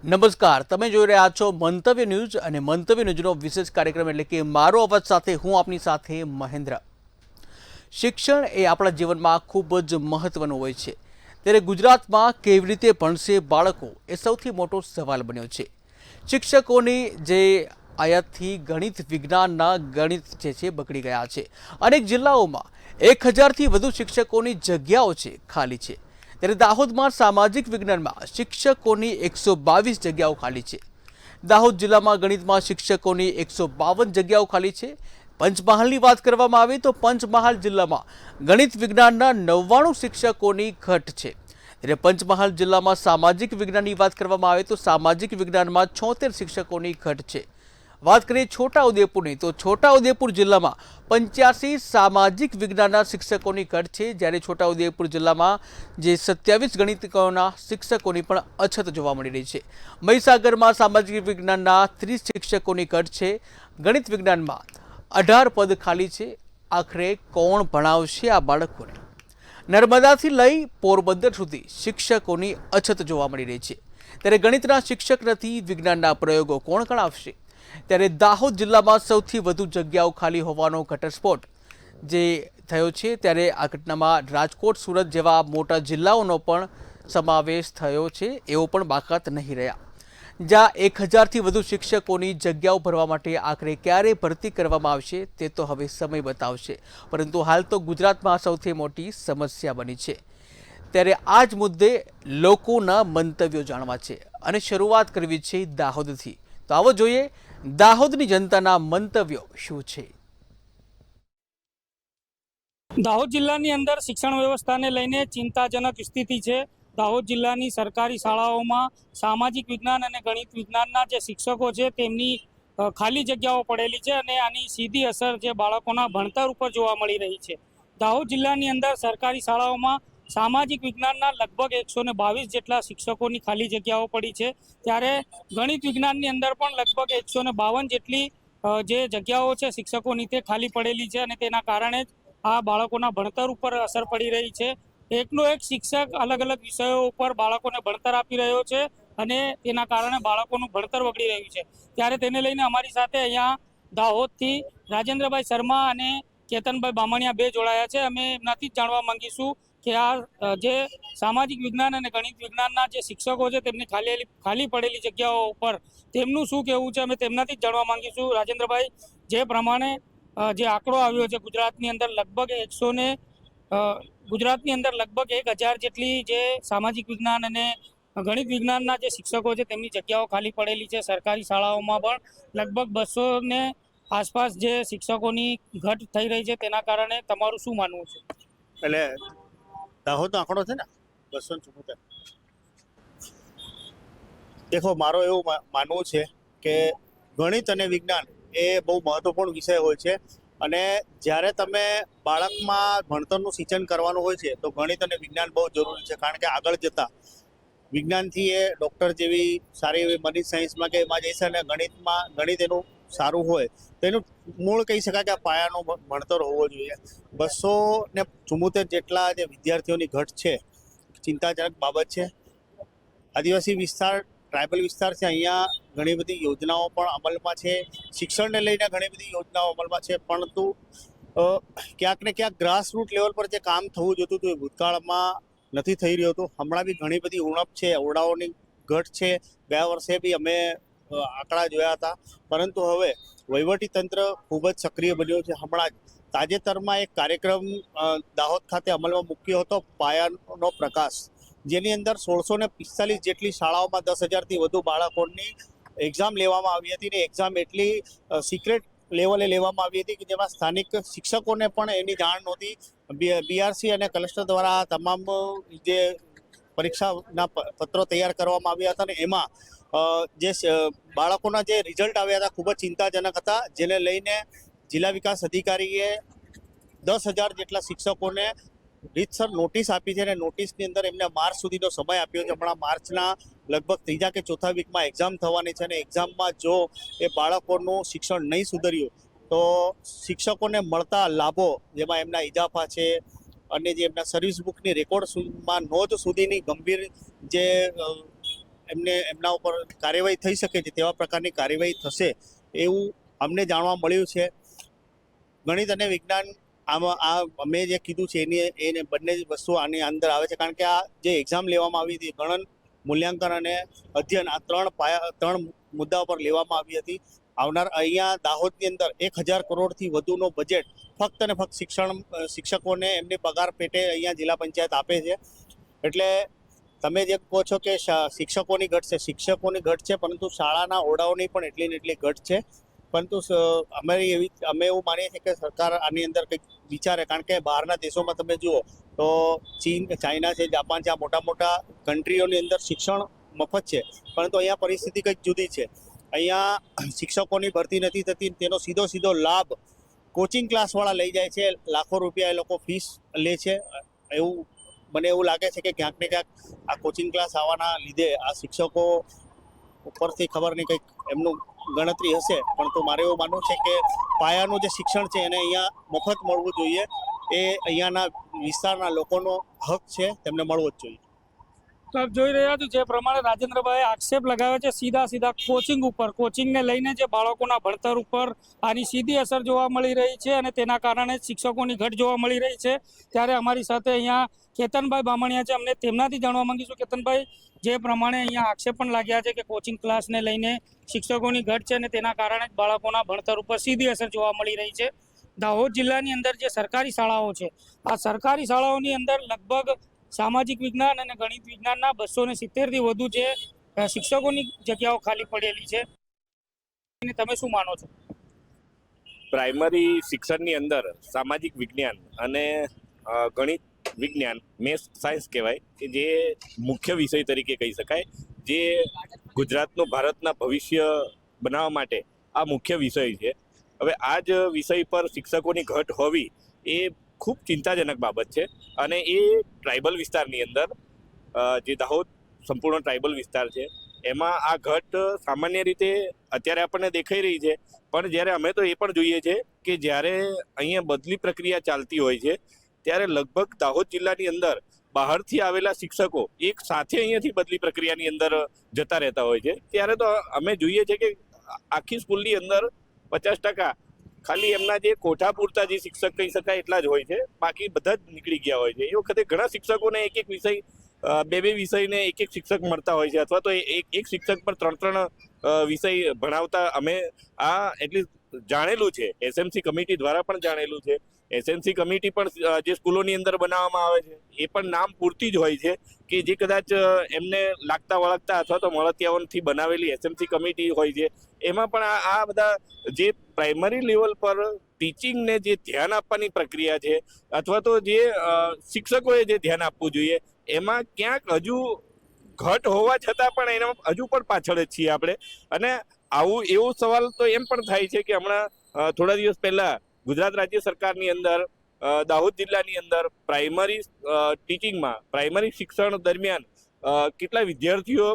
નમસ્કાર, તમે જોઈ રહ્યા છો મંતવ્ય ન્યૂઝ અને મંતવ્ય ન્યૂઝનો વિશેષ કાર્યક્રમ એટલે કે મારો અવાજ સાથે હું આપની સાથે મહેન્દ્ર। શિક્ષણ એ આપણા જીવનમાં ખૂબ જ મહત્વનું હોય છે, ત્યારે ગુજરાતમાં કેવી રીતે ભણશે બાળકો એ સૌથી મોટો સવાલ બન્યો છે। શિક્ષકોની જે આયાતથી ગણિત વિજ્ઞાનના ગણિત જે છે બગડી ગયા છે। અનેક જિલ્લાઓમાં 1000થી વધુ શિક્ષકોની જગ્યાઓ છે ખાલી છે, ત્યારે દાહોદમાં સામાજિક વિજ્ઞાનમાં શિક્ષકોની 122 જગ્યાઓ ખાલી છે। દાહોદ જિલ્લામાં ગણિતમાં શિક્ષકોની 152 જગ્યાઓ ખાલી છે। પંચમહાલની વાત કરવામાં આવે તો પંચમહાલ જિલ્લામાં ગણિત વિજ્ઞાનના 99 શિક્ષકોની ઘટ છે, ત્યારે પંચમહાલ જિલ્લામાં સામાજિક વિજ્ઞાનની વાત કરવામાં આવે તો સામાજિક વિજ્ઞાનમાં 76 શિક્ષકોની ઘટ છે। વાત કરીએ છોટાઉદેપુરની તો છોટાઉદેપુર જિલ્લામાં 85 સામાજિક વિજ્ઞાનના શિક્ષકોની ઘટ છે, જ્યારે છોટાઉદેપુર જિલ્લામાં જે 27 ગણિતકોના શિક્ષકોની પણ અછત જોવા મળી રહી છે। મહીસાગરમાં સામાજિક વિજ્ઞાનના 30 શિક્ષકોની ઘટ છે। ગણિત વિજ્ઞાનમાં 18 પદ ખાલી છે। આખરે કોણ ભણાવશે આ બાળકોને? નર્મદાથી લઈ પોરબંદર સુધી શિક્ષકોની અછત જોવા મળી રહી છે, ત્યારે ગણિતના શિક્ષક નથી, વિજ્ઞાનના પ્રયોગો કોણ કરાવશે? ત્યારે દાહોદ જિલ્લામાં સૌથી વધુ જગ્યાઓ ખાલી હોવાનો ઘટસ્ફોટ જે થયો છે, ત્યારે આ ઘટનામાં રાજકોટ, સુરત જેવા મોટા જિલ્લાઓનો પણ સમાવેશ થયો છે, એવો પણ બાકાત નહીં રહ્યા। જ્યાં 1000થી વધુ શિક્ષકોની જગ્યાઓ ભરવા માટે આખરે ક્યારે ભરતી કરવામાં આવશે તે તો હવે સમય બતાવશે, પરંતુ હાલ તો ગુજરાતમાં સૌથી મોટી સમસ્યા બની છે। ત્યારે આ જ મુદ્દે લોકોના મંતવ્યો જાણવા છે અને શરૂઆત કરવી છે દાહોદથી, તો આવો જોઈએ દાહોદની જનતાના મંતવ્યો શું છે। દાહોદ જિલ્લાની અંદર શિક્ષણ વ્યવસ્થાને લઈને ચિંતાજનક સ્થિતિ છે। દાહોદ જિલ્લાની સરકારી શાળાઓમાં સામાજિક વિજ્ઞાન અને ગણિત વિજ્ઞાનના જે શિક્ષકો છે તેમની ખાલી જગ્યાઓ પડેલી છે અને આની સીધી અસર જે બાળકોના ભણતર ઉપર જોવા મળી રહી છે। દાહોદ જિલ્લાની અંદર સરકારી શાળાઓમાં સામાજિક વિજ્ઞાનના લગભગ 122 જેટલા શિક્ષકોની ખાલી જગ્યાઓ પડી છે, ત્યારે ગણિત વિજ્ઞાનની અંદર પણ લગભગ 152 જેટલી જે જગ્યાઓ છે શિક્ષકોની તે ખાલી પડેલી છે અને તેના કારણે જ આ બાળકોના ભણતર ઉપર અસર પડી રહી છે। એકનો એક શિક્ષક અલગ અલગ વિષયો ઉપર બાળકોને ભણતર આપી રહ્યો છે અને તેના કારણે બાળકોનું ભણતર બગડી રહ્યું છે। ત્યારે તેને લઈને અમારી સાથે અહીંયા દાહોદથી રાજેન્દ્રભાઈ શર્મા અને કેતનભાઈ બામણિયા બે જોડાયા છે। અમે એમનાથી જ જાણવા માંગીશું કે આ જે સામાજિક વિજ્ઞાન અને ગણિત વિજ્ઞાનના જે શિક્ષકો છે તેમની ખાલી પડેલી જગ્યાઓ ઉપર તેમનું શું કહેવું છે, અમે તેમનાથી જ જાણવા માંગીશું। રાજેન્દ્રભાઈ, જે પ્રમાણે જે આંકડો આવ્યો છે ગુજરાતની અંદર લગભગ 1000 જેટલી જે સામાજિક વિજ્ઞાન અને ગણિત વિજ્ઞાનના જે શિક્ષકો છે તેમની જગ્યાઓ ખાલી પડેલી છે। સરકારી શાળાઓમાં પણ લગભગ 200 ને આસપાસ જે શિક્ષકોની ઘટ થઈ રહી છે, તેના કારણે તમારું શું માનવું છે? એટલે દાહોદનો આંકડો છે ને 274। દેખો, મારો એવું માનવું છે કે ગણિત અને વિજ્ઞાન એ બહુ મહત્વપૂર્ણ વિષય હોય છે અને જ્યારે તમે બાળકમાં ભણતરનું સિંચન કરવાનું હોય છે તો ગણિત અને વિજ્ઞાન બહુ જરૂરી છે, કારણ કે આગળ જતા વિજ્ઞાનથી એ ડૉક્ટર જેવી સારી એવી મરીન સાયન્સમાં કે એમાં જઈશે અને ગણિત એનું સારું હોય તો એનું મૂળ કહી શકાય કે પાયાનું ભણતર હોવો જોઈએ। 274 જેટલા જે વિદ્યાર્થીઓની ઘટ છે ચિંતાજનક બાબત છે। આદિવાસી વિસ્તાર, ટ્રાઇબલ વિસ્તાર છે, અહીંયા ઘણી બધી યોજનાઓ પણ અમલમાં છે, શિક્ષણને લઈને ઘણી બધી યોજનાઓ અમલમાં છે, પરંતુ ક્યાંક ને ક્યાંક ગ્રાસરૂટ લેવલ પર જે કામ થવું જોતું હતું એ ભૂતકાળમાં નથી થઈ રહ્યું હતું। હમણાં બી ઘણી બધી ઉણપ છે, ઓરડાઓની ઘટ છે। ગયા વર્ષે બી અમે આંકડા જોયા હતા, પરંતુ હવે વહીવટીતંત્ર ખૂબ જ સક્રિય બન્યું છે। હમણાં જ તાજેતરમાં એક કાર્યક્રમ દાહોદ ખાતે અમલમાં મૂક્યો હતો, પાયાનો પ્રકાશ, જેની અંદર 1645 જેટલી શાળાઓમાં 10,000થી વધુ બાળકોની એક્ઝામ લેવામાં આવી હતી ને એક્ઝામ એટલી સિક્રેટ લેવલે લેવામાં આવી હતી કે જેમાં સ્થાનિક શિક્ષકોને પણ એની જાણ નહોતી। બીઆરસી અને કલેક્ટર દ્વારા તમામ જે પરીક્ષાના પત્રો તૈયાર કરવામાં આવ્યા હતા ને એમાં જે બાળકોના જે રિઝલ્ટ આવ્યા હતા ખૂબ જ ચિંતાજનક હતા, જેને લઈને જિલ્લા વિકાસ અધિકારીએ 10,000 જેટલા શિક્ષકોને રીતસર નોટિસ આપી છે અને નોટિસની અંદર એમને માર્ચ સુધીનો સમય આપ્યો છે। હમણાં માર્ચના લગભગ 3જા કે 4થા વીકમાં એક્ઝામ થવાની છે અને એક્ઝામમાં જો એ બાળકોનું શિક્ષણ નહીં સુધર્યું તો શિક્ષકોને મળતા લાભો, જેમાં એમના ઇજાફા છે અને જે એમના સર્વિસ બુકની રેકોર્ડમાં નોંધ સુધીની ગંભીર જે એમના ઉપર કાર્યવાહી થઈ શકે છે તેવા પ્રકારની કાર્યવાહી થશે એવું અમને જાણવા મળ્યું છે. ગણિત અને વિજ્ઞાન આમાં મેં જે કીધું છે એને બંને વસ્તુઓ આની અંદર આવે છે, કારણ કે આ જે એક્ઝામ લેવામાં આવી હતી ગણન, મૂલ્યાંકન અને અધ્યયન, આ ત્રણ મુદ્દા પર લેવામાં આવી હતી. આવનાર અહીંયા દાહોદની અંદર 1000 કરોડથી વધુનો બજેટ ફક્ત ને ફક્ત શિક્ષકોને એમની પગાર પેટે અહીંયા જિલ્લા પંચાયત આપે છે. એટલે તમે જે કહો છો કે શિક્ષકોની ઘટ છે, પરંતુ શાળાના ઓરડાઓની પણ એટલી ને એટલી ઘટ છે. પરંતુ અમે એવું માનીએ છીએ કે સરકાર આની અંદર કંઈક વિચારે, કારણ કે બહારના દેશોમાં તમે જુઓ તો ચીન, ચાઇના છે, જાપાન છે, આ મોટા મોટા કન્ટ્રીઓની અંદર શિક્ષણ મફત છે, પરંતુ અહીંયા પરિસ્થિતિ કંઈક જુદી છે. અહીંયા શિક્ષકોની ભરતી નથી થતી, તેનો સીધો લાભ કોચિંગ ક્લાસવાળા લઈ જાય છે. લાખો રૂપિયા એ લોકો ફીસ લે છે. મને એવું લાગે છે કે ક્યાંક ને ક્યાંક આ કોચિંગ ક્લાસ આવવાના લીધે આ શિક્ષકો ઉપરથી ખબર નહીં કંઈક એમનું ગણતરી હશે, પરંતુ મારે એવું માનવું છે કે પાયાનું જે શિક્ષણ છે એને અહીંયા મફત મળવું જોઈએ. એ અહીંયાના વિસ્તારના લોકોનો હક છે, તેમને મળવો જ જોઈએ. તો આપ જોઈ રહ્યા છો જે પ્રમાણે રાજેન્દ્રભાઈ આક્ષેપ લગાવે છે સીધા કોચિંગ ઉપર, કોચિંગને લઈને જે બાળકોના ભણતર ઉપર આની સીધી અસર જોવા મળી રહી છે અને તેના કારણે શિક્ષકોની ઘટ જોવા મળી રહી છે. ત્યારે અમારી સાથે અહીંયા કેતનભાઈ બામણિયા છે, અમને તેમનાથી જાણવા માંગીશું. કેતનભાઈ, જે પ્રમાણે અહીંયા આક્ષેપ પણ લાગ્યા છે કે કોચિંગ ક્લાસને લઈને શિક્ષકોની ઘટ છે અને તેના કારણે જ બાળકોના ભણતર ઉપર સીધી અસર જોવા મળી રહી છે. દાહોદ જિલ્લાની અંદર જે સરકારી શાળાઓ છે, આ સરકારી શાળાઓની અંદર લગભગ સામાજિક વિજ્ઞાન અને ગણિત વિજ્ઞાનના 270થી વધુ જે શિક્ષકોની જગ્યાઓ ખાલી પડેલી છે. તમે શું માનો છો? પ્રાઇમરી શિક્ષણની અંદર સામાજિક વિજ્ઞાન અને ગણિત વિજ્ઞાન, મેથ્સ સાયન્સ કહેવાય, કે જે મુખ્ય વિષય તરીકે કહી શકાય, જે ગુજરાતનું, ભારતના ભવિષ્ય બનાવવા માટે આ મુખ્ય વિષય છે. હવે આ જ વિષય પર શિક્ષકોની ઘટ હોવી એ ખૂબ ચિંતાજનક બાબત છે. અને એ ટ્રાઇબલ વિસ્તારની અંદર, જે દાહોદ સંપૂર્ણ ટ્રાઇબલ વિસ્તાર છે, એમાં આ ઘટ સામાન્ય રીતે અત્યારે આપણને દેખાઈ રહી છે. પણ જ્યારે અમે તો એ પણ જોઈએ છે કે જ્યારે અહીંયા બદલી પ્રક્રિયા ચાલતી હોય છે ત્યારે લગભગ દાહોદ જિલ્લાની અંદર બહારથી આવેલા શિક્ષકો એક સાથે અહીંયાથી બદલી પ્રક્રિયાની અંદર જતા રહેતા હોય છે. ત્યારે તો અમે જોઈએ છે કે આખી સ્કૂલની અંદર 50% ખાલી એમના જે કોઠા પૂરતા જે શિક્ષક કહી શકાય એટલા જ હોય છે, બાકી બધા જ નીકળી ગયા હોય છે. એ વખતે ઘણા શિક્ષકોને એક વિષય, બે વિષયને એક શિક્ષક મળતા હોય છે, અથવા તો એક શિક્ષક પર 3 વિષય ભણાવતા અમે આ એટલી જાણેલું છે. એસએમસી કમિટી દ્વારા પણ જાણેલું છે. એસએમસી કમિટી પણ જે સ્કૂલોની અંદર બનાવવામાં આવે છે એ પણ નામ પૂરતી જ હોય છે, કે જે કદાચ એમને લાગતા વળગતા અથવા તો મળતિયાઓથી બનાવેલી એસએમસી કમિટી હોય છે. એમાં પણ આ બધા જે પ્રાઇમરી લેવલ પર ટીચિંગને જે ધ્યાન આપવાની પ્રક્રિયા છે, અથવા તો જે શિક્ષકોએ જે ધ્યાન આપવું જોઈએ, એમાં ક્યાંક હજુ ઘટ હોવા છતાં પણ એના હજુ પણ પાછળ જ છીએ આપણે. અને એવો સવાલ તો એમ પણ થાય છે કે હમણાં થોડા દિવસ પહેલા ગુજરાત રાજ્ય સરકારની અંદર દાહોદ જિલ્લાની અંદર પ્રાઇમરી ટીચિંગમાં, પ્રાઇમરી શિક્ષણ દરમિયાન કેટલા વિદ્યાર્થીઓ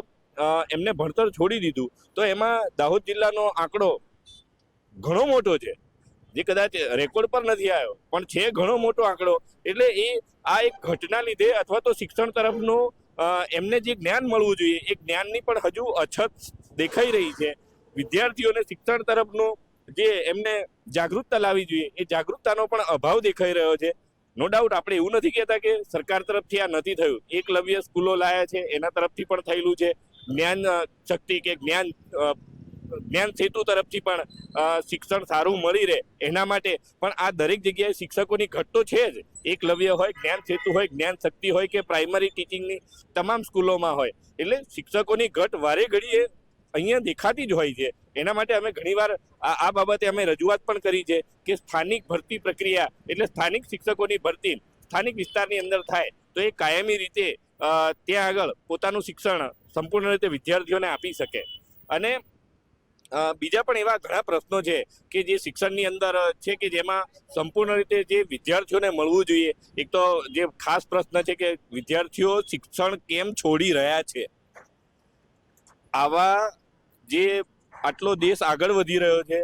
એમને ભણતર છોડી દીધું. તો એમાં દાહોદ જિલ્લાનો આંકડો ઘણો મોટો છે, જે કદાચ રેકોર્ડ પર નથી આવ્યો, પણ છે ઘણો મોટો આંકડો. એટલે આ એક ઘટના લીધે અથવા તો શિક્ષણ તરફનું એમને જે જ્ઞાન મળવું જોઈએ એ જ્ઞાનની પણ હજુ અછત દેખાઈ રહી છે. વિદ્યાર્થીઓને શિક્ષણ તરફનું જે એમને જાગૃતતા લાવવી જોઈએ એ જાગૃતતાનો પણ અભાવ દેખાઈ રહ્યો છે. નો ડાઉટ આપણે એવું નથી કહેતા કે સરકાર તરફથી આ નથી થયું. એકલવ્ય સ્કૂલો લાયા છે, એના તરફથી પણ થયેલું છે. જ્ઞાન શક્તિ કે જ્ઞાન સેતુ તરફથી પણ શિક્ષણ સારું મળી રહે એના માટે પણ આ દરેક જગ્યાએ શિક્ષકોની ઘટ તો છે જ. એકલવ્ય હોય, જ્ઞાન સેતુ હોય, જ્ઞાન શક્તિ હોય કે પ્રાઇમરી ટીચિંગની તમામ સ્કૂલોમાં હોય, એટલે શિક્ષકોની ઘટ વારે ઘડીએ અહીંયા દેખાતી જ હોય છે. એના માટે અમે ઘણીવાર આ બાબતે અમે રજૂઆત પણ કરી છે કે સ્થાનિક ભરતી પ્રક્રિયા, એટલે સ્થાનિક શિક્ષકોની ભરતી સ્થાનિક વિસ્તારની અંદર થાય તો એ કાયમી રીતે ત્યાં આગળ પોતાનું શિક્ષણ સંપૂર્ણ રીતે વિદ્યાર્થીઓને આપી શકે. અને બીજા પણ એવા ઘણા પ્રશ્નો છે કે જે શિક્ષણની અંદર છે કે જેમાં સંપૂર્ણ રીતે જે વિદ્યાર્થીઓને મળવું જોઈએ. એક તો જે ખાસ પ્રશ્ન છે કે વિદ્યાર્થીઓ શિક્ષણ કેમ છોડી રહ્યા છે. આવા જે આટલો દેશ આગળ વધી રહ્યો છે,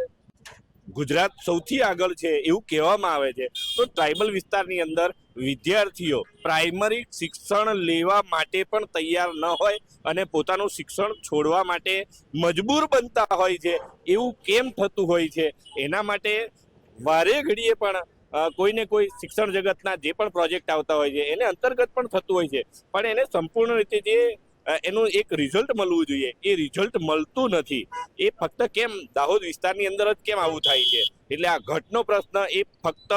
ગુજરાત સૌથી આગળ છે એવું કહેવામાં આવે છે, તો ટ્રાઇબલ વિસ્તારની અંદર વિદ્યાર્થીઓ પ્રાઇમરી શિક્ષણ લેવા માટે પણ તૈયાર ન હોય અને પોતાનું શિક્ષણ છોડવા માટે મજબૂર બનતા હોય છે, એવું કેમ થતું હોય છે? એના માટે વારે ઘડીએ પણ કોઈને કોઈ શિક્ષણ જગતના જે પણ પ્રોજેક્ટ આવતા હોય છે એને અંતર્ગત પણ થતું હોય છે, પણ એને સંપૂર્ણ રીતે જે એનું એક રિઝલ્ટ મળવું જોઈએ એ રિઝલ્ટ મળતું નથી. એ ફક્ત કેમ દાહોદ વિસ્તારની અંદર જ કેમ આવું થાય છે? એટલે આ ઘટનો પ્રશ્ન એ ફક્ત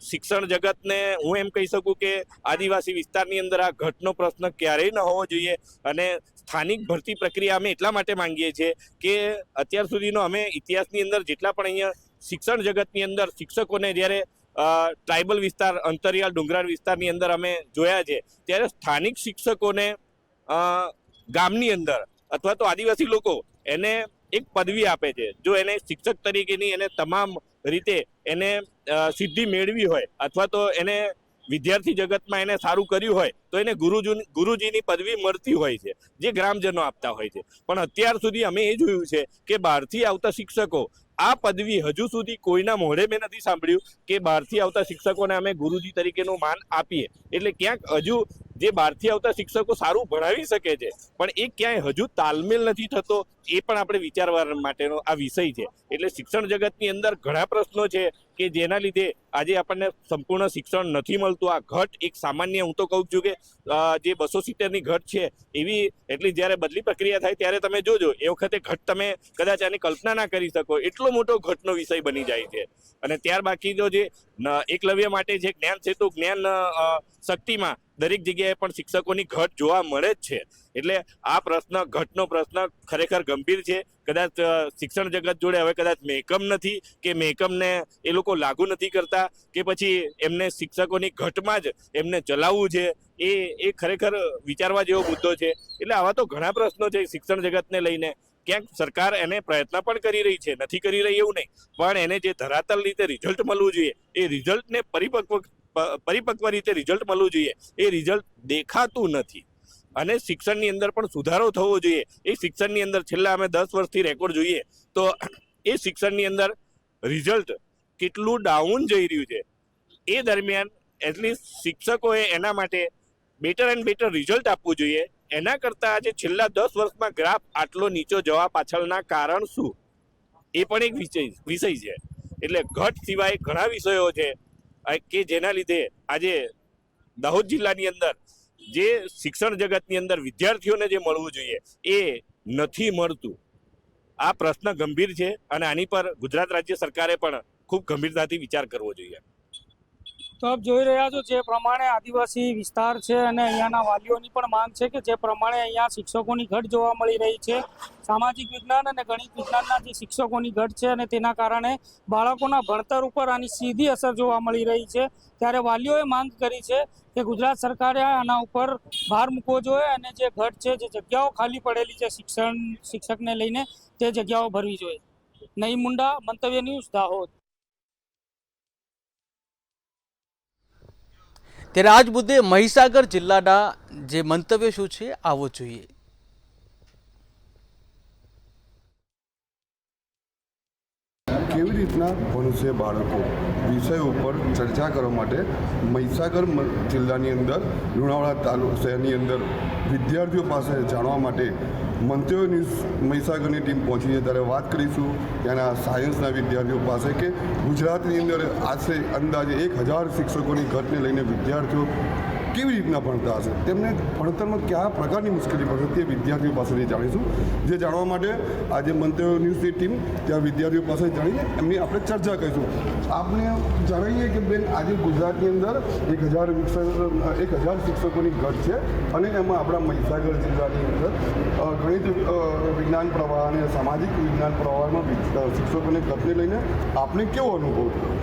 શિક્ષણ જગતને હું એમ કહી શકું કે આદિવાસી વિસ્તારની અંદર આ ઘટનો પ્રશ્ન ક્યારેય ન હોવો જોઈએ. અને સ્થાનિક ભરતી પ્રક્રિયા અમે એટલા માટે માંગીએ છીએ કે અત્યાર સુધીનો અમે ઇતિહાસની અંદર જેટલા પણ અહીંયા શિક્ષણ જગતની અંદર શિક્ષકોને જ્યારે ટ્રાઇબલ વિસ્તાર, અંતરિયાળ ડુંગરાળ વિસ્તારની અંદર અમે જોયા છે, ત્યારે સ્થાનિક શિક્ષકોને ગામની અંદર અથવા તો આદિવાસી લોકો એને એક પદવી આપે છે. જો એને શિક્ષક તરીકેની એને તમામ રીતે એને સિદ્ધિ મેળવી હોય અથવા તો એને વિદ્યાર્થી જગતમાં એને સારું કર્યું હોય તો એને ગુરુજીની પદવી મળતી હોય છે, જે ગ્રામજનો આપતા હોય છે. પણ અત્યાર સુધી અમે એ જોયું છે કે બહારથી આવતા શિક્ષકો આ પદવી હજુ સુધી કોઈના મોઢે મેં નથી સાંભળ્યું કે બહારથી આવતા શિક્ષકોને અમે ગુરુજી તરીકેનું માન આપીએ. એટલે ક્યાંક હજુ જે બહારથી આવતા શિક્ષકો સારું ભણાવી શકે છે પણ એ ક્યાંય હજુ તાલમેલ નથી થતો, એ પણ આપણે વિચારવા માટેનો આ વિષય છે. એટલે શિક્ષણ જગતની અંદર ઘણા પ્રશ્નો છે કે જેના લીધે આજે આપણને સંપૂર્ણ શિક્ષણ નથી મળતું. આ ઘટ એક સામાન્ય, હું તો કહું છું કે જે 270ની ઘટ છે એવી, એટલી જ્યારે બદલી પ્રક્રિયા થાય ત્યારે તમે જોજો એ વખતે ઘટ તમે કદાચ આની કલ્પના ના કરી શકો, એટલો મોટો ઘટનો વિષય બની જાય છે. અને ત્યાર બાકી જો જે એકલવ્ય માટે જે જ્ઞાન સેતુ જ્ઞાન શક્તિમાં દરેક જગ્યાએ પણ શિક્ષકોની ઘટ જોવા મળે જ છે. એટલે આ પ્રશ્ન, ઘટનો પ્રશ્ન ખરેખર ગંભીર છે. કદાચ શિક્ષણ જગત જોડે હવે કદાચ મહેકમ નથી કે મહેકમને એ લોકો લાગુ નથી કરતા કે પછી એમને શિક્ષકોની ઘટમાં જ એમને ચલાવવું છે, એ ખરેખર વિચારવા જેવો મુદ્દો છે. એટલે આવા તો ઘણા પ્રશ્નો છે શિક્ષણ જગતને લઈને. ક્યાંક સરકાર એને પ્રયત્ન પણ કરી રહી છે, નથી કરી રહી એવું નહીં, પણ એને જે ધરાતલ રીતે રિઝલ્ટ મળવું જોઈએ એ રિઝલ્ટને પરિપક્વ રીતે રિઝલ્ટ મળવું જોઈએ, એ રિઝલ્ટ દેખાતું નથી. અને શિક્ષણની અંદર પણ સુધારો થવો જોઈએ. એ શિક્ષણની અંદર છેલ્લા અમે 10 વર્ષથી રેકોર્ડ જોઈએ તો એ શિક્ષણની અંદર રિઝલ્ટ કેટલું ડાઉન જઈ રહ્યું છે. એ દરમિયાન એટલીસ્ટ શિક્ષકોએ એના માટે બેટર એન્ડ બેટર રિઝલ્ટ આપવું જોઈએ. એના કરતાં આજે છેલ્લા 10 વર્ષમાં ગ્રાફ આટલો નીચો જવા પાછળના કારણ શું, એ પણ એક વિષય છે. એટલે ઘટ સિવાય ઘણા વિષયો છે કે જેના લીધે આજે દાહોદ જિલ્લાની અંદર જે શિક્ષણ જગતની અંદર વિદ્યાર્થીઓને જે મળવું જોઈએ એ નથી મળતું. આ પ્રશ્ન ગંભીર છે અને આની પર ગુજરાત રાજ્ય સરકારે પણ ખૂબ ગંભીરતાથી વિચાર કરવો જોઈએ. તો આપ જોઈ રહ્યા છો જે પ્રમાણે આદિવાસી વિસ્તાર છે અને અહીંયાના વાલીઓની પણ માંગ છે કે જે પ્રમાણે અહીંયા શિક્ષકોની ઘટ જોવા મળી રહી છે. સામાજિક વિજ્ઞાન અને ગણિત વિજ્ઞાનના જે શિક્ષકોની ઘટ છે અને તેના કારણે બાળકોના ભણતર ઉપર આની સીધી અસર જોવા મળી રહી છે. ત્યારે વાલીઓએ માંગ કરી છે કે ગુજરાત સરકારે આના ઉપર ભાર મૂકવો જોઈએ અને જે ઘટ છે, જે જગ્યાઓ ખાલી પડેલી છે શિક્ષકને લઈને, તે જગ્યાઓ ભરવી જોઈએ. નઈમ મુંડા, મંતવ્ય ન્યૂઝ, દાહોદ. ત્યારે આજ મુદ્દે મહીસાગર જિલ્લાના જે મંતવ્ય શું છે આવો જોઈએ. કેવી રીતના ભણશે બાળકો વિષય ઉપર ચર્ચા કરવા માટે મહીસાગર જિલ્લાની અંદર લુણાવાડા શહેરની અંદર વિદ્યાર્થીઓ પાસે જાણવા માટે મંતવ્ય ન્યૂઝ મહીસાગરની ટીમ પહોંચી છે. ત્યારે વાત કરીશું ત્યાંના સાયન્સના વિદ્યાર્થીઓ પાસે કે ગુજરાતની અંદર આશરે અંદાજે 1000 શિક્ષકોની ઘટને લઈને વિદ્યાર્થીઓ કેવી રીતના ભણતા હશે, તેમને ભણતરમાં કયા પ્રકારની મુશ્કેલી પડશે તે વિદ્યાર્થીઓ પાસેથી જાણીશું. જે જાણવા માટે આજે મંતવ્ય ન્યૂઝની ટીમ ત્યાં વિદ્યાર્થીઓ પાસે જાણીને એમની આપણે ચર્ચા કરીશું. આપને જણાવીએ કે બેન, આજે ગુજરાતની અંદર 1000 શિક્ષકોની ઘટ છે અને એમાં આપણા મહીસાગર જિલ્લાની અંદર ગણિત વિજ્ઞાન પ્રવાહ અને સામાજિક વિજ્ઞાન પ્રવાહમાં શિક્ષકોની ઘટને લઈને આપને કેવો અનુભવ થયો?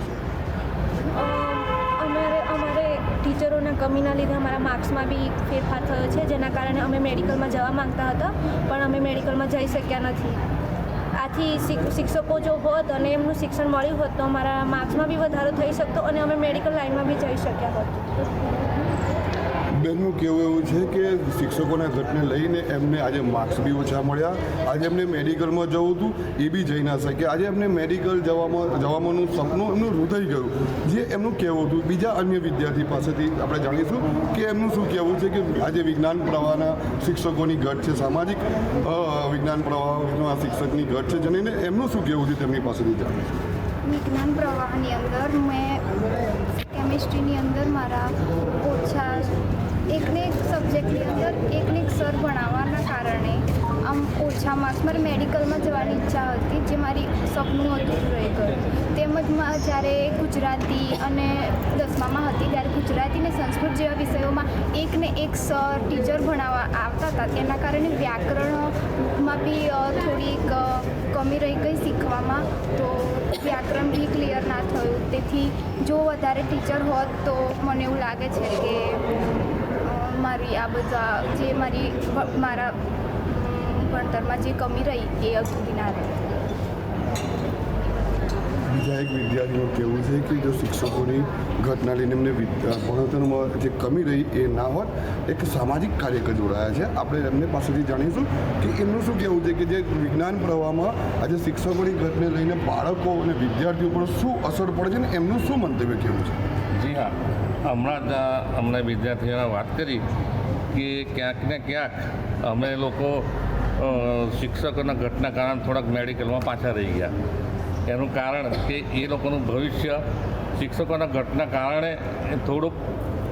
અમારે ટીચરોના કમીના લીધે અમારા માર્ક્સમાં બી ફેરફાર થયો છે, જેના કારણે અમે મેડિકલમાં જવા માંગતા હતા પણ અમે મેડિકલમાં જઈ શક્યા નથી. આથી શિક્ષકો જો હોત અને એમનું શિક્ષણ મળ્યું હોત તો અમારા માર્ક્સમાં બી વધારો થઈ શકતો અને અમે મેડિકલ લાઇનમાં બી જઈ શક્યા હોત. બેનનું કહેવું એવું છે કે શિક્ષકોના ઘટને લઈને એમને આજે માર્ક્સ બી ઓછા મળ્યા. આજે એમને મેડિકલમાં જવું હતું એ બી જઈ ના શકે. આજે એમને મેડિકલ જવાનું સપનું એમનું રૂધાઈ ગયું, જે એમનું કહેવું હતું. બીજા અન્ય વિદ્યાર્થી પાસેથી આપણે જાણીશું કે એમનું શું કહેવું છે કે આજે વિજ્ઞાન પ્રવાહના શિક્ષકોની ઘટ છે, સામાજિક વિજ્ઞાન પ્રવાહના શિક્ષકની ઘટ છે, જેને એમનું શું કહેવું છે તેમની પાસેથી જાણીશું. વિજ્ઞાન પ્રવાહની અંદર મેં કેમિસ્ટ્રીની અંદર મારા ઓછા એકને એક સબ્જેક્ટની અંદર એકને એક સર ભણાવવાના કારણે આમ ઓછા માર્ક્સ, મારે મેડિકલમાં જવાની ઈચ્છા હતી, જે મારી સપનું હતું રહી ગયું. તેમજ જ્યારે ગુજરાતી અને 10મામાં હતી ત્યારે ગુજરાતી અને સંસ્કૃત જેવા વિષયોમાં એકને એક સર ટીચર ભણાવવા આવતા હતા. તેના કારણે વ્યાકરણમાં બી થોડીક કમી રહી ગઈ શીખવામાં, તો વ્યાકરણ બી ક્લિયર ના થયું. તેથી જો વધારે ટીચર હોત તો મને એવું લાગે છે કે મારી આ બધા જે મારા ભણતરમાં જે કમી રહી એ સુધી ના રહે. બીજા એક વિદ્યાર્થીનું કહેવું છે કે જો શિક્ષકોની ઘટના લઈને એમને ભણતરમાં જે કમી રહી એ ના હોત, એક સામાજિક કાર્યકર જોડાયા છે. આપણે એમને પાસેથી જાણીશું કે એમનું શું કહેવું છે કે જે વિજ્ઞાન પ્રવાહમાં આજે શિક્ષકોની ઘટને લઈને બાળકો અને વિદ્યાર્થીઓ પર શું અસર પડે છે ને એમનું શું મંતવ્ય કહેવું છે. જી હા, હમણાં જ અમને વિદ્યાર્થીઓને વાત કરી કે ક્યાંક ને ક્યાંક અમે લોકો શિક્ષકોના ઘટના કારણે થોડાક મેડિકલમાં પાછા રહી ગયા. એનું કારણ કે એ લોકોનું ભવિષ્ય શિક્ષકોના ઘટના કારણે થોડુંક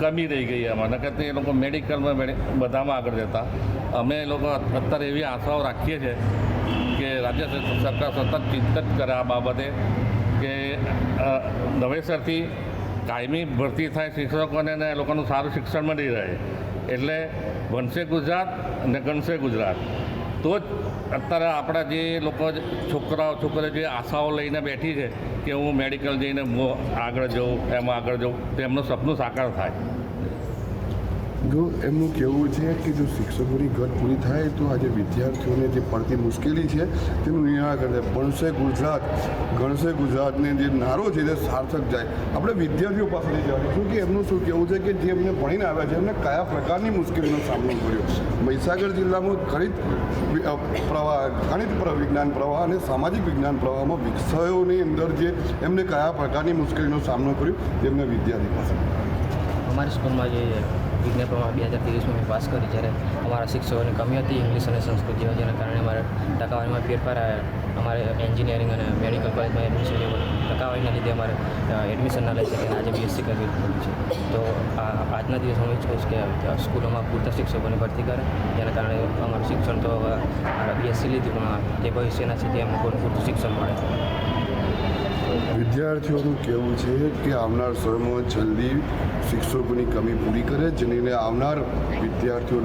કમી રહી ગઈ એમાં, નકર એ લોકો મેડિકલમાં બધામાં આગળ જતા. અમે લોકો અત્યારે એવી આશાઓ રાખીએ છીએ કે રાજ્ય સરકાર સતત ચિંતન કરે આ બાબતે કે નવેસરથી કાયમી ભરતી થાય શિક્ષકોને ને એ લોકોનું સારું શિક્ષણ મળી રહે. એટલે બનશે ગુજરાત અને ગણશે ગુજરાત. તો જ અત્યારે આપણા જે લોકો છોકરીઓ જે આશાઓ લઈને બેઠી છે કે હું મેડિકલ જઈને આગળ જાઉં, એમાં આગળ જાઉં, તો એમનું સપનું સાકાર થાય. જો એમનું કહેવું છે કે જો શિક્ષકોની ઘટ પૂરી થાય તો આજે વિદ્યાર્થીઓને જે પડતી મુશ્કેલી છે તેનું નિરાકરણ થાય. ભણશે ગુજરાત ગણશે ગુજરાતને જે નારો છે તે સાર્થક જાય. આપણે વિદ્યાર્થીઓ પાસેથી જાણીશું કે એમનું શું કહેવું છે કે જે એમને ભણીને આવ્યા છે એમને કયા પ્રકારની મુશ્કેલીનો સામનો કર્યો. મહીસાગર જિલ્લામાં ગણિત વિજ્ઞાન પ્રવાહ અને સામાજિક વિજ્ઞાન પ્રવાહમાં વિષયોની અંદર જે એમને કયા પ્રકારની મુશ્કેલીનો સામનો કર્યો તેમને વિદ્યાર્થી પાસે. અમારી સ્કૂલમાં જે વિજ્ઞાન પ્રવાહ 2023માં મેં પાસ કરી, જ્યારે અમારા શિક્ષકોની કમી હતી ઇંગ્લિશ અને સંસ્કૃત જેવા, જેના કારણે અમારે ટકાવારીમાં ફેરફાર આવ્યા. અમારે એન્જિનિયરિંગ અને મેડિકલ કોલેજમાં એડમિશન લેવું, ટકાવારીના લીધે અમારે એડમિશન ના લઈ શકીને આજે બીએસસી કરવી પડ્યું છે. તો આજના દિવસ હું ઈચ્છું છું કે સ્કૂલોમાં પૂરતા શિક્ષકોની ભરતી કરે, જેના કારણે અમારું શિક્ષણ તો બીએસસી લીધું પણ જે ભવિષ્યના છે તે અમને પૂરતું શિક્ષણ મળે. વિદ્યાર્થીઓનું કહેવું છે કે આવનાર સમયમાં જલ્દી શિક્ષકોની કમી પૂરી કરે, જેને આવનાર વિદ્યાર્થીઓ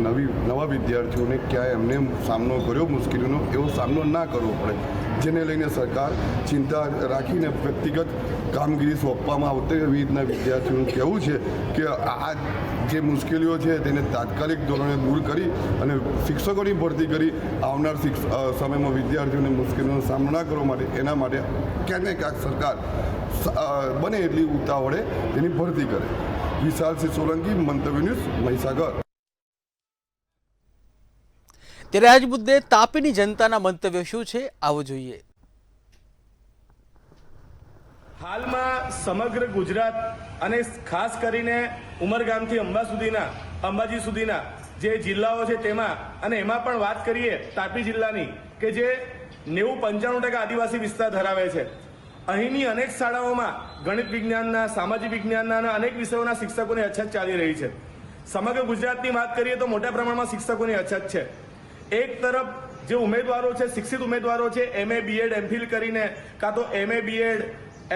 નવા વિદ્યાર્થીઓને ક્યાંય એમને સામનો કર્યો મુશ્કેલીનો એવો સામનો ના કરવો પડે, જેને લઈને સરકાર ચિંતા રાખીને વ્યક્તિગત કામગીરી સોંપવામાં આવતી એવી રીતના વિદ્યાર્થીઓનું કહેવું છે કે આ જે મુશ્કેલીઓ છે તેને તાત્કાલિક ધોરણે દૂર કરી અને શિક્ષકોની ભરતી કરી આવનાર સમયમાં વિદ્યાર્થીઓને મુશ્કેલીનો સામનો ના કરવા માટે એના માટે ક્યાંક ને ક્યાંક સરકાર બને એટલી ઉતાવળે તેની ભરતી કરે. વિશાલસિંહ સોલંકી, મંતવ્ય ન્યૂઝ, મહીસાગર. ત્યારે આજ મુદ્દે તાપીની જનતાના મંતવ્યો શું છે આવો જોઈએ. હાલમાં સમગ્ર ગુજરાત અને ખાસ કરીને ઉમરગામથી અંબાજી સુધીના જે જિલ્લાઓ છે તેમાં, અને એમાં પણ વાત કરીએ તાપી જિલ્લાની કે જે 90-95% આદિવાસી વિસ્તાર ધરાવે છે. અહીંની અનેક શાળાઓમાં ગણિત વિજ્ઞાનના, સામાજિક વિજ્ઞાનના અને અનેક વિષયોના શિક્ષકોની અછત ચાલી રહી છે. સમગ્ર ગુજરાતની વાત કરીએ તો મોટા પ્રમાણમાં શિક્ષકોની અછત છે. એક તરફ જે ઉમેદવારો છે, શિક્ષિત ઉમેદવારો છે, MA BEd MPhil કરીને કાં તો MA BEd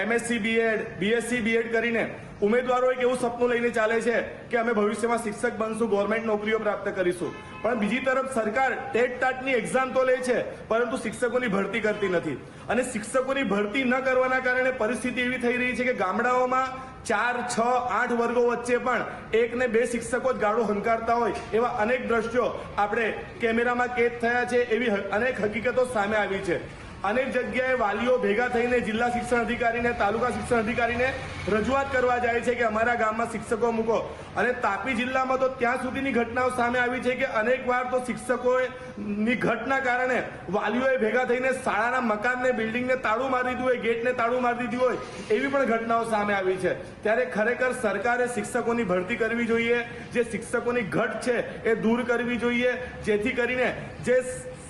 MSc BEd BSc BEd કરીને ઉમેદવારો એક એવું સપનું લઈને ચાલે છે કે અમે ભવિષ્યમાં શિક્ષક બનશું, ગવર્મેન્ટ નોકરીઓ પ્રાપ્ત કરીશું. પણ બીજી તરફ સરકાર ટેટ ટાટની એક્ઝામ તો લે છે પરંતુ શિક્ષકોની ભરતી કરતી નથી. અને શિક્ષકોની ભરતી ન કરવાના કારણે પરિસ્થિતિ એવી થઈ રહી છે કે ગામડાઓમાં 4, 6, 8 વર્ગો વચ્ચે પણ 1 ને 2 શિક્ષકો જ ગાળો હંકારતા હોય એવા અનેક દ્રશ્યો આપણે કેમેરામાં કેદ થયા છે. એવી અનેક હકીકતો સામે આવી છે. અનેક જગ્યાએ વાલીઓ ભેગા થઈને જિલ્લા શિક્ષણ અધિકારીને, તાલુકા શિક્ષણ અધિકારીને રજૂઆત કરવા જાય છે કે અમારા ગામમાં શિક્ષકો મૂકો. અને તાપી જિલ્લામાં તો ત્યાં સુધીની ઘટનાઓ સામે આવી છે કે અનેક વાર તો શિક્ષકોની ઘટના કારણે વાલીઓએ ભેગા થઈને શાળાના મકાનને, બિલ્ડિંગને તાળું મારી દીધું હોય, ગેટને તાળું મારી દીધું હોય, એવી પણ ઘટનાઓ સામે આવી છે. ત્યારે ખરેખર સરકારે શિક્ષકોની ભરતી કરવી જોઈએ, જે શિક્ષકોની ઘટ છે એ દૂર કરવી જોઈએ, જેથી કરીને જે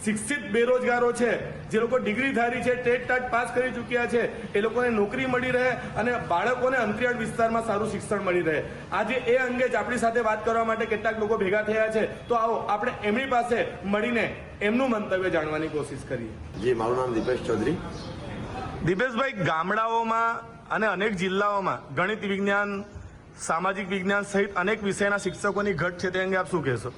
શિક્ષિત બેરોજગારો છે, જે લોકો ડિગ્રીધારી છે, ટેટ ટાટ પાસ કરી ચૂક્યા છે, એ લોકોને નોકરી મળી રહે અને બાળકોને અંતરિયાળ વિસ્તારમાં સારું શિક્ષણ મળી રહે. આજે એ અંગે જ આપણી સાથે વાત કરવા માટે કેટલાક લોકો ભેગા થયા છે. તો આવો આપણે એમની પાસે મળીને એમનું મંતવ્ય જાણવાની કોશિશ કરીએ. જી, મારું નામ દીપેશ ચૌધરી. દીપેશભાઈ, ગામડાઓમાં અને અનેક જિલ્લાઓમાં ગણિત વિજ્ઞાન, સામાજિક વિજ્ઞાન સહિત અનેક વિષયના શિક્ષકોની ઘટ છે, તે અંગે આપ શું કહેશો?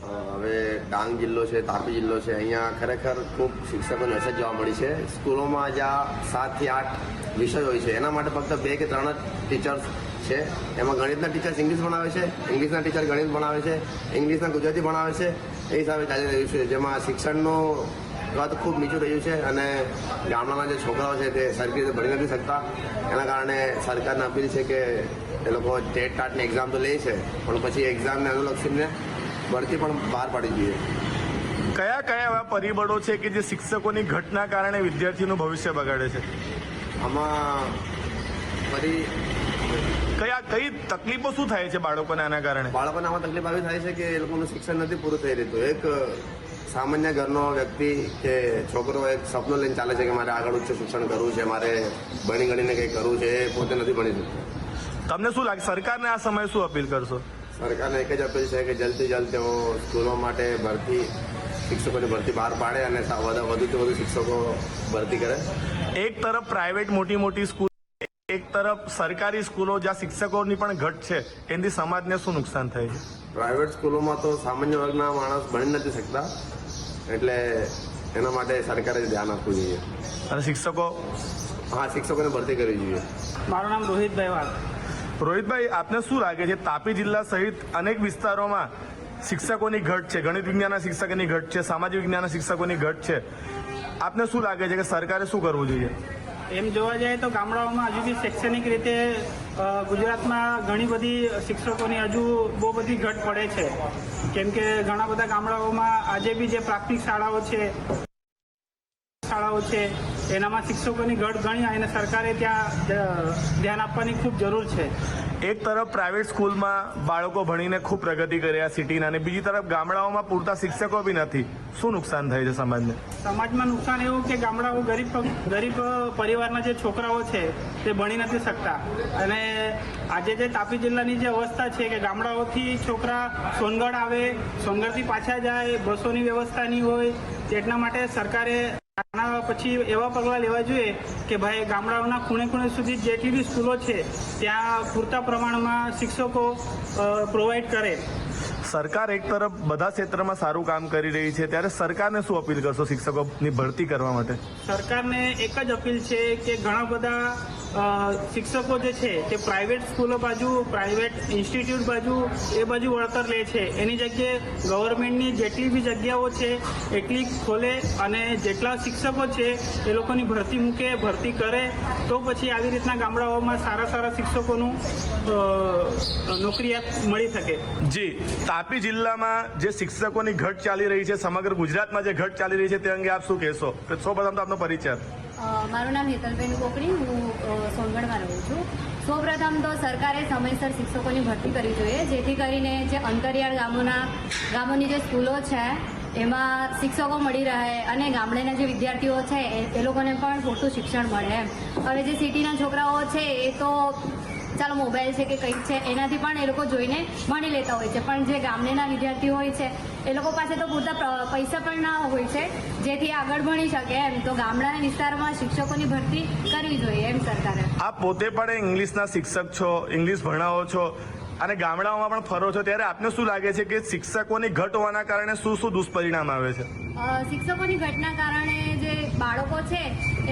હવે ડાંગ જિલ્લો છે, તાપી જિલ્લો છે, અહીંયા ખરેખર ખૂબ શિક્ષકોની અછત જોવા મળી છે. સ્કૂલોમાં જ્યાં 7 થી 8 વિષય હોય છે, એના માટે ફક્ત 2 કે 3 જ ટીચર્સ છે. એમાં ગણિતના ટીચર્સ ઇંગ્લિશ ભણાવે છે, ઇંગ્લિશના ટીચર ગણિત ભણાવે છે, ઇંગ્લિશના ગુજરાતી ભણાવે છે. એ હિસાબે ચાલી રહ્યું છે, જેમાં શિક્ષણનું કદ ખૂબ નીચું રહ્યું છે અને ગામડાના જે છોકરાઓ છે તે સરખી રીતે ભણી નથી શકતા. એના કારણે સરકારને અપીલ છે કે એ લોકો ટેટ ટાટની એક્ઝામ તો લે છે, પણ પછી એક્ઝામને અનુલક્ષીને ભરતી પણ બહાર પાડવી જોઈએ. કયા કયા એવા પરિબળો છે કે જે શિક્ષકોની ઘટના કારણે વિદ્યાર્થીનું ભવિષ્ય બગાડે છે? આમાં કઈ તકલીફો શું થાય છે બાળકોને આના કારણે? બાળકોને આમાં તકલીફ આવી થાય છે કે એ લોકોનું શિક્ષણ નથી પૂરું થઈ રહેતું. એક સામાન્ય ઘરનો વ્યક્તિ કે છોકરો એક સપનું લઈને ચાલે છે કે મારે આગળ ઉચ્ચ શિક્ષણ કરવું છે, મારે ભણી ગણીને કંઈ કરવું છે, એ પોતે નથી ભણી શકતો. તમને શું લાગે, સરકારને આ સમયે શું અપીલ કરશો? સરકારને એક જ અપીલ છે કે જલ્દથી જલ્દ તેઓ સ્કૂલો માટે શિક્ષકોની ભરતી બહાર પાડે અને વધુથી વધુ શિક્ષકો ભરતી કરે. એક તરફ પ્રાઇવેટ મોટી સ્કૂલ, એક તરફ સરકારી સ્કૂલો જ્યાં શિક્ષકોની પણ ઘટ છે, એનાથી સમાજને શું નુકસાન થાય છે? પ્રાઇવેટ સ્કૂલોમાં તો સામાન્ય વર્ગના માણસ ભણી નથી શકતા, એટલે એના માટે સરકારે ધ્યાન આપવું જોઈએ. અને શિક્ષકોને ભરતી કરવી જોઈએ. મારું નામ રોહિતભાઈ વાઘ. રોહિતભાઈ, આપને શું લાગે છે, તાપી જિલ્લા સહિત અનેક વિસ્તારોમાં શિક્ષકોની ઘટ છે, ગણિત વિજ્ઞાનના શિક્ષકોની ઘટ છે, સામાજિક વિજ્ઞાનના શિક્ષકોની ઘટ છે, આપને શું લાગે છે કે સરકારે શું કરવું જોઈએ? એમ જોવા જાય તો ગામડાઓમાં હજુ બી શૈક્ષણિક રીતે ગુજરાતમાં ઘણી બધી શિક્ષકોની હજુ બહુ બધી ઘટ પડે છે. કેમ કે ઘણા બધા ગામડાઓમાં આજે બી જે પ્રાથમિક શાળાઓ છે એનામાં શિક્ષકોની ઘટ ઘણી અને સરકારે ત્યાં ધ્યાન આપવાની ખૂબ જરૂર છે. એક તરફ પ્રાઇવેટ સ્કૂલમાં બાળકો ભણીને ખૂબ પ્રગતિ કર્યા સિટીના, અને બીજી તરફ ગામડાઓમાં પૂરતા શિક્ષકો બી નથી. શું નુકસાન થાય છે સમાજને? સમાજમાં નુકસાન એવું કે ગામડાઓ ગરીબ પરિવારના જે છોકરાઓ છે તે ભણી નથી શકતા. અને આજે જે તાપી જિલ્લાની જે અવસ્થા છે કે ગામડાઓથી છોકરા સોનગઢ આવે, સોનગઢથી પાછા જાય, બસોની વ્યવસ્થા નહીં હોય. એટલા માટે સરકારે આના પછી એવા પગલાં લેવા જોઈએ કે ભાઈ ગામડાઓના ખૂણે સુધી જેટલી બી સ્કૂલો છે ત્યાં પૂરતા પ્રમાણમાં શિક્ષકો પ્રોવાઈડ કરે. સરકાર એક તરફ બધા ક્ષેત્રમાં સારું કામ કરી રહી છે, ત્યારે સરકારને શું અપીલ કરશો શિક્ષકોની ભરતી કરવા માટે? સરકારને એક જ અપીલ છે કે ઘણા બધા શિક્ષકો જે છે તે પ્રાઇવેટ સ્કૂલો બાજુ, પ્રાઇવેટ ઇન્સ્ટિટ્યૂટ બાજુ વળતર લે છે. એની જગ્યાએ ગવર્મેન્ટની જેટલી બી જગ્યાઓ છે એટલી ખોલે અને જેટલા શિક્ષકો છે એ લોકોની ભરતી મૂકે, ભરતી કરે, તો પછી આવી રીતના ગામડાઓમાં સારા શિક્ષકોનું નોકરીયાત મળી શકે. જી, તાપી જિલ્લામાં જે શિક્ષકોની ઘટ ચાલી રહી છે, સમગ્ર ગુજરાતમાં જે ઘટ ચાલી રહી છે તે અંગે આપ શું કહેશો? સૌપ્રથમ તો આપનો પરિચય. મારું નામ હેતલબેન કોકડી, હું સોનગઢમાં રહું છું. સૌપ્રથમ તો સરકારે સમયસર શિક્ષકોની ભરતી કરવી જોઈએ, જેથી કરીને જે અંતરિયાળ ગામોની જે સ્કૂલો છે એમાં શિક્ષકો મળી રહે અને ગામડાના જે વિદ્યાર્થીઓ છે એ લોકોને પણ પૂરતું શિક્ષણ મળે. હવે જે સિટીના છોકરાઓ છે એ તો ચાલો મોબાઈલ છે કે કંઈક છે એનાથી પણ એ લોકો જોઈને ભણી લેતા હોય છે, પણ જે ગામડાના વિદ્યાર્થીઓ હોય છે એ લોકો પાસે તો પૂરતા પૈસા પણ ના હોય છે જેથી આગળ ભણી શકે. એમ તો ગામડાના વિસ્તારમાં શિક્ષકોની ભરતી કરવી જોઈએ એમ સરકારે. આપ પોતે પણ ઇંગ્લિશના શિક્ષક છો, ઇંગ્લિશ ભણાવો છો અને ગામડાઓમાં પણ ફરો છો, ત્યારે આપને શું લાગે છે કે શિક્ષકોની ઘટ હોવાના કારણે શું દુષ્પરિણામ આવે છે? શિક્ષકોની ઘટના કારણે જે બાળકો છે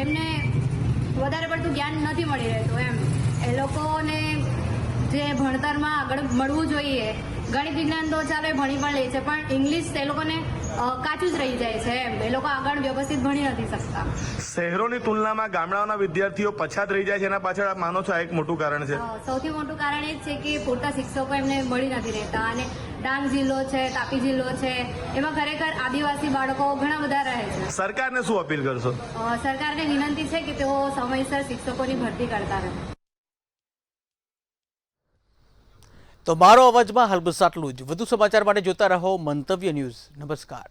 એમને વધારે પડતું જ્ઞાન નથી મળી રહેતું. એમ એ લોકોને જે ભણતરમાં આગળ મળવું જોઈએ, ગણિત વિજ્ઞાન તો ચાલે ભણી પણ લે છે, પણ ઇંગ્લિશ એ લોકોને કાચું જ રહી જાય છે એમ. એ લોકો આગળ વ્યવસ્થિત ભણી નથી શકતા. શહેરોની તુલનામાં ગામડાઓના વિદ્યાર્થીઓ પછાત રહી જાય છે, એના પાછળ આપ માનો છો આ એક મોટું કારણ છે? સૌથી મોટું કારણ એ જ છે કે પૂરતા શિક્ષકો એમને મળી નથી રહેતા. અને ડાંગ જિલ્લો છે, તાપી જિલ્લો છે, એમાં ખરેખર આદિવાસી બાળકો ઘણા બધા રહે છે. સરકારને શું અપીલ કરશો? સરકારને વિનંતી છે કે તેઓ સમયસર શિક્ષકોની ભરતી કરતા રહે. તો મારો અવાજમાં હાલ બસ આટલું જ. વધુ સમાચાર માટે જોતા રહો મંતવ્ય ન્યૂઝ. નમસ્કાર.